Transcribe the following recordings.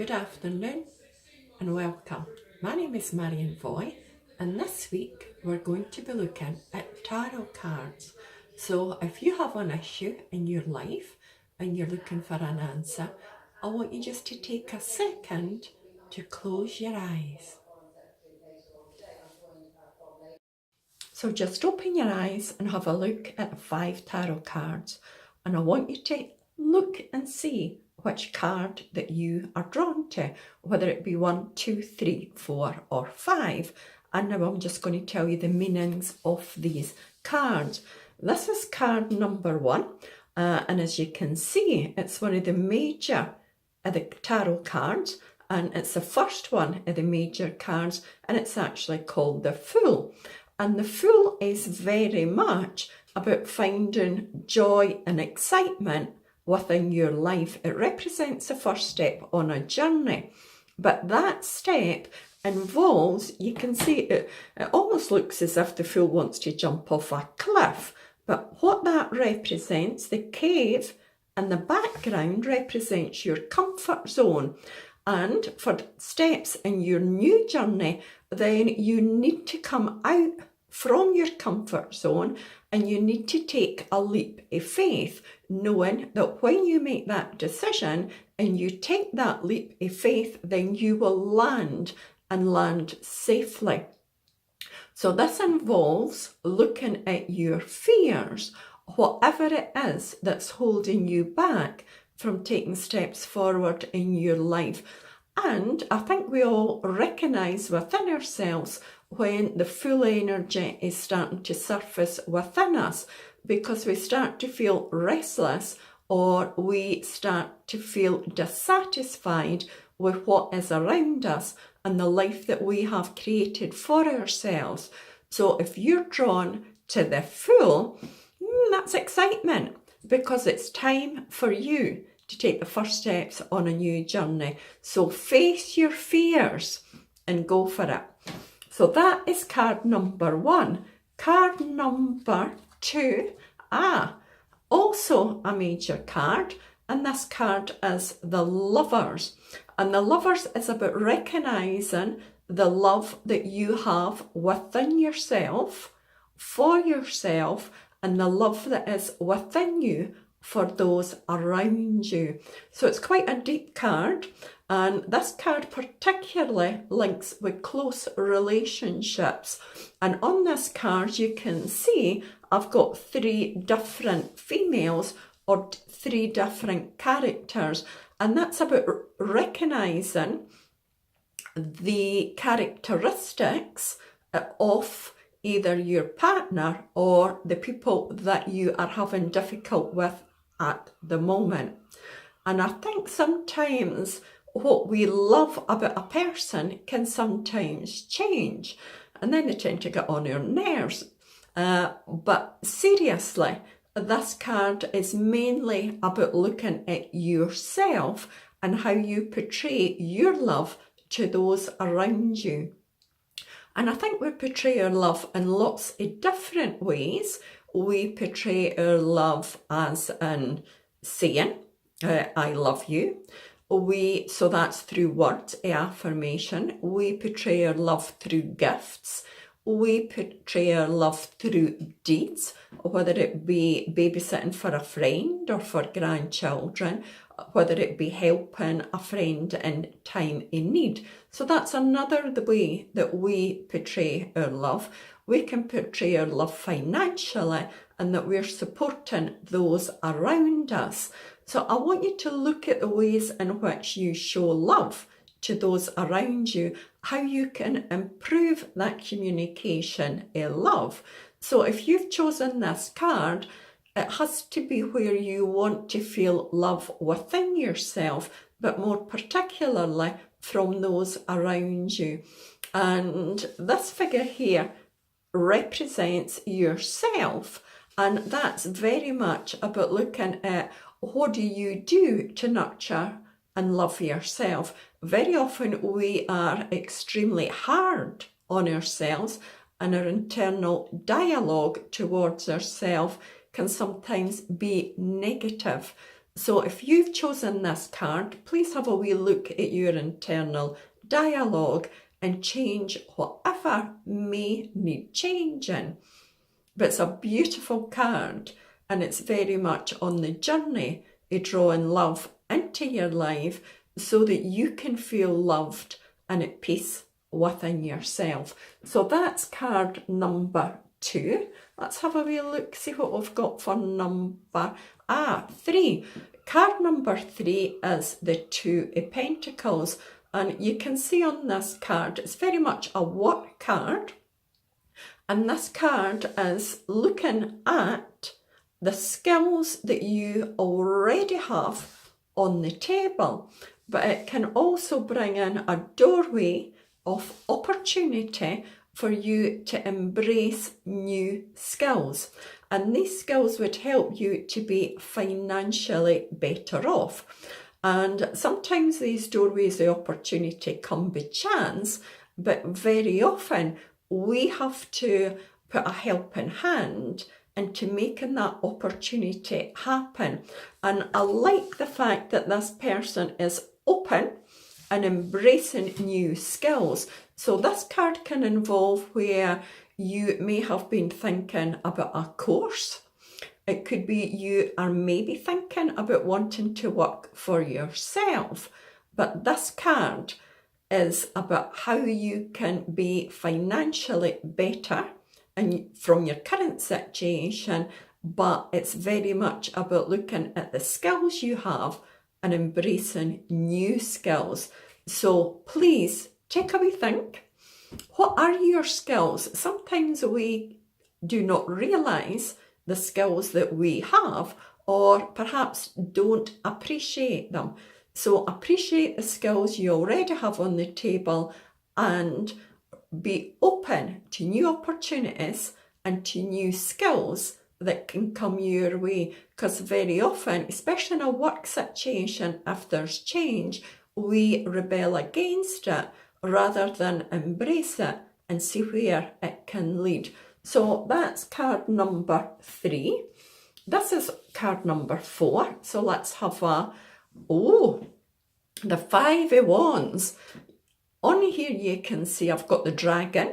Good afternoon and welcome. My name is Marion Voy, and this week we're going to be looking at tarot cards. So if you have an issue in your life and you're looking for an answer, I want you just to take a second to close your eyes. So just open your eyes and have a look at the 5 tarot cards, and I want you to look and see which card that you are drawn to, whether it be 1, 2, 3, 4 or 5. And now I'm just going to tell you the meanings of these cards. This is card number 1, and as you can see, it's one of the major of the tarot cards, and it's the first one of the major cards, and it's actually called the Fool. And the Fool is very much about finding joy and excitement within your life. It represents the first step on a journey, but that step involves, you can see it almost looks as if the Fool wants to jump off a cliff, but what that represents, the cave and the background represents your comfort zone. And for steps in your new journey, then you need to come out from your comfort zone and you need to take a leap of faith, knowing that when you make that decision and you take that leap of faith, then you will land and land safely. So this involves looking at your fears, whatever it is that's holding you back from taking steps forward in your life. And I think we all recognise within ourselves when the Fool energy is starting to surface within us, because we start to feel restless or we start to feel dissatisfied with what is around us and the life that we have created for ourselves. So if you're drawn to the Fool, that's excitement, because it's time for you to take the first steps on a new journey. So face your fears and go for it. So that is card number 1. Card number 2, also a major card, and this card is the Lovers. And the Lovers is about recognising the love that you have within yourself, for yourself, and the love that is within you for those around you. So it's quite a deep card, and this card particularly links with close relationships. And on this card you can see I've got 3 different females or 3 different characters, and that's about recognising the characteristics of either your partner or the people that you are having difficult with at the moment. And I think sometimes what we love about a person can sometimes change, and then they tend to get on our nerves. But seriously, this card is mainly about looking at yourself and how you portray your love to those around you. And I think we portray our love in lots of different ways. We portray our love as in saying, I love you. So that's through words, affirmation. We portray our love through gifts. We portray our love through deeds, whether it be babysitting for a friend or for grandchildren, whether it be helping a friend in time in need. So that's another the way that we portray our love. We can portray our love financially, and that we're supporting those around us. So I want you to look at the ways in which you show love to those around you, how you can improve that communication in love. So if you've chosen this card, it has to be where you want to feel love within yourself, but more particularly from those around you. And this figure here represents yourself, and that's very much about looking at what do you do to nurture and love yourself. Very often we are extremely hard on ourselves, and our internal dialogue towards ourselves can sometimes be negative. So if you've chosen this card, please have a wee look at your internal dialogue and change whatever may need changing. But it's a beautiful card, and it's very much on the journey of drawing love into your life so that you can feel loved and at peace within yourself. So that's card number 2. Let's have a wee look, see what we've got for number 3. Card number 3 is the 2 of Pentacles, and you can see on this card it's very much a work card, and this card is looking at the skills that you already have on the table, but it can also bring in a doorway of opportunity for you to embrace new skills. And these skills would help you to be financially better off. And sometimes these doorways of opportunity come by chance, but very often we have to put a helping hand into making that opportunity happen. And I like the fact that this person is open and embracing new skills. So this card can involve where you may have been thinking about a course. It could be you are maybe thinking about wanting to work for yourself. But this card is about how you can be financially better and from your current situation, but it's very much about looking at the skills you have and embracing new skills. So please take a wee think. What are your skills? Sometimes we do not realise the skills that we have, or perhaps don't appreciate them. So appreciate the skills you already have on the table and be open to new opportunities and to new skills that can come your way. Because very often, especially in a work situation, if there's change, we rebel against it rather than embrace it and see where it can lead. So that's card number 3. This is card number 4. So let's have the 5 of Wands. On here you can see I've got the dragon,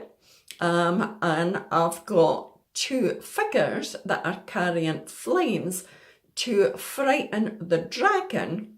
and I've got 2 figures that are carrying flames to frighten the dragon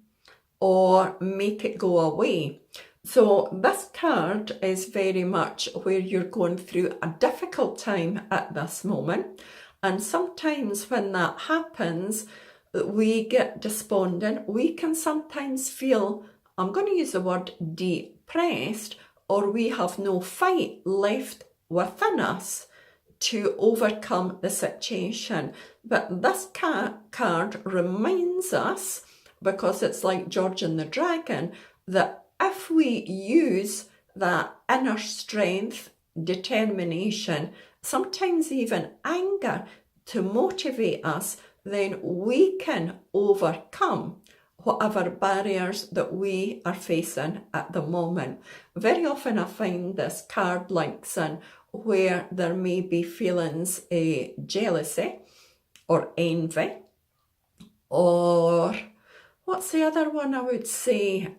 or make it go away. So this card is very much where you're going through a difficult time at this moment. And sometimes when that happens, we get despondent. We can sometimes feel, I'm going to use the word depressed, or we have no fight left within us to overcome the situation. But this card reminds us, because it's like George and the Dragon, that if we use that inner strength, determination, sometimes even anger to motivate us, then we can overcome whatever barriers that we are facing at the moment. Very often I find this card links in where there may be feelings of jealousy or envy, or what's the other one I would say?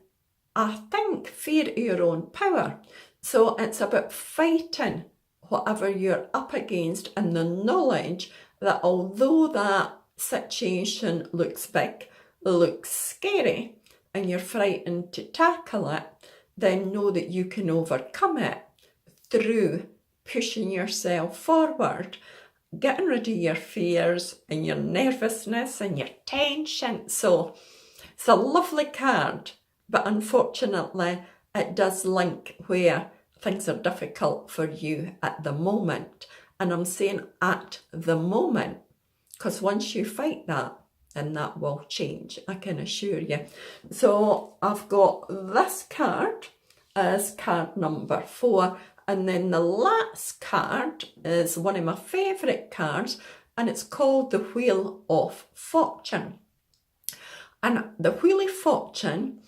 I think fear of your own power. So it's about fighting whatever you're up against, and the knowledge that although that situation looks big, looks scary, and you're frightened to tackle it, then know that you can overcome it through pushing yourself forward, getting rid of your fears and your nervousness and your tension. So it's a lovely card, but unfortunately it does link where things are difficult for you at the moment. And I'm saying at the moment, because once you fight that, then that will change, I can assure you. So I've got this card as card number 4. And then the last card is one of my favourite cards, and it's called the Wheel of Fortune. And the Wheel of Fortune,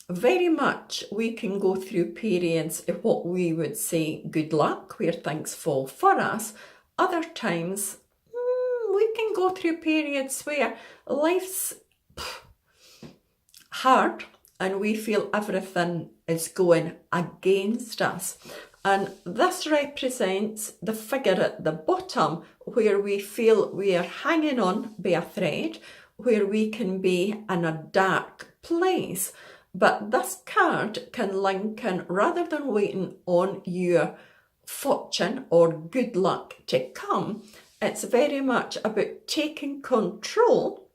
very much we can go through periods of what we would say good luck, where things fall for us. Other times we can go through periods where life's hard and we feel everything is going against us. And this represents the figure at the bottom where we feel we are hanging on by a thread, where we can be in a dark place. But this card can link in, rather than waiting on your fortune or good luck to come, it's very much about taking control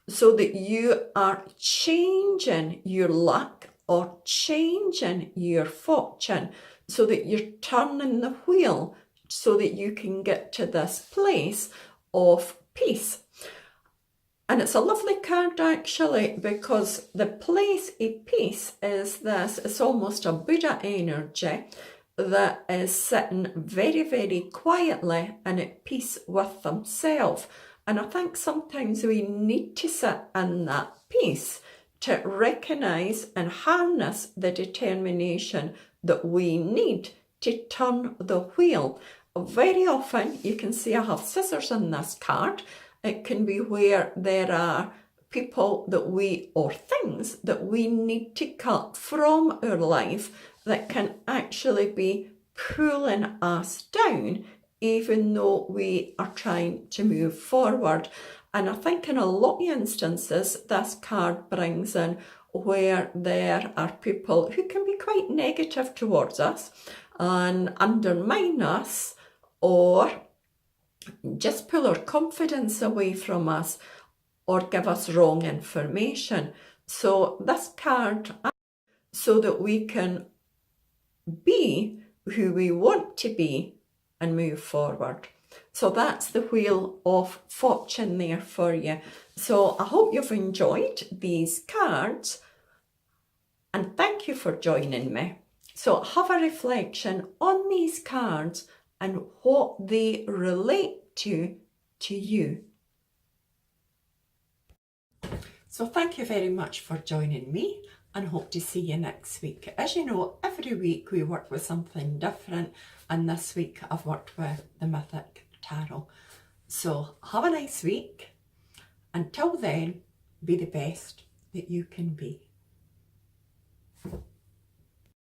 so that you are changing your luck or changing your fortune, so that you're turning the wheel so that you can get to this place of peace. And it's a lovely card actually, because the place of peace is this, it's almost a Buddha energy that is sitting very, very quietly and at peace with themselves. And I think sometimes we need to sit in that peace to recognise and harness the determination that we need to turn the wheel. Very often you can see I have scissors in this card. It can be where there are people that we, or things that we need to cut from our life that can actually be pulling us down, even though we are trying to move forward. And I think in a lot of instances, this card brings in where there are people who can be quite negative towards us and undermine us, or just pull our confidence away from us, or give us wrong information. So this card, so that we can be who we want to be and move forward. So that's the Wheel of Fortune there for you. So I hope you've enjoyed these cards, and thank you for joining me. So have a reflection on these cards and what they relate to you. So thank you very much for joining me, and hope to see you next week. As you know, every week we work with something different, and this week I've worked with the Mythic Tarot. So have a nice week. Until then, be the best that you can be.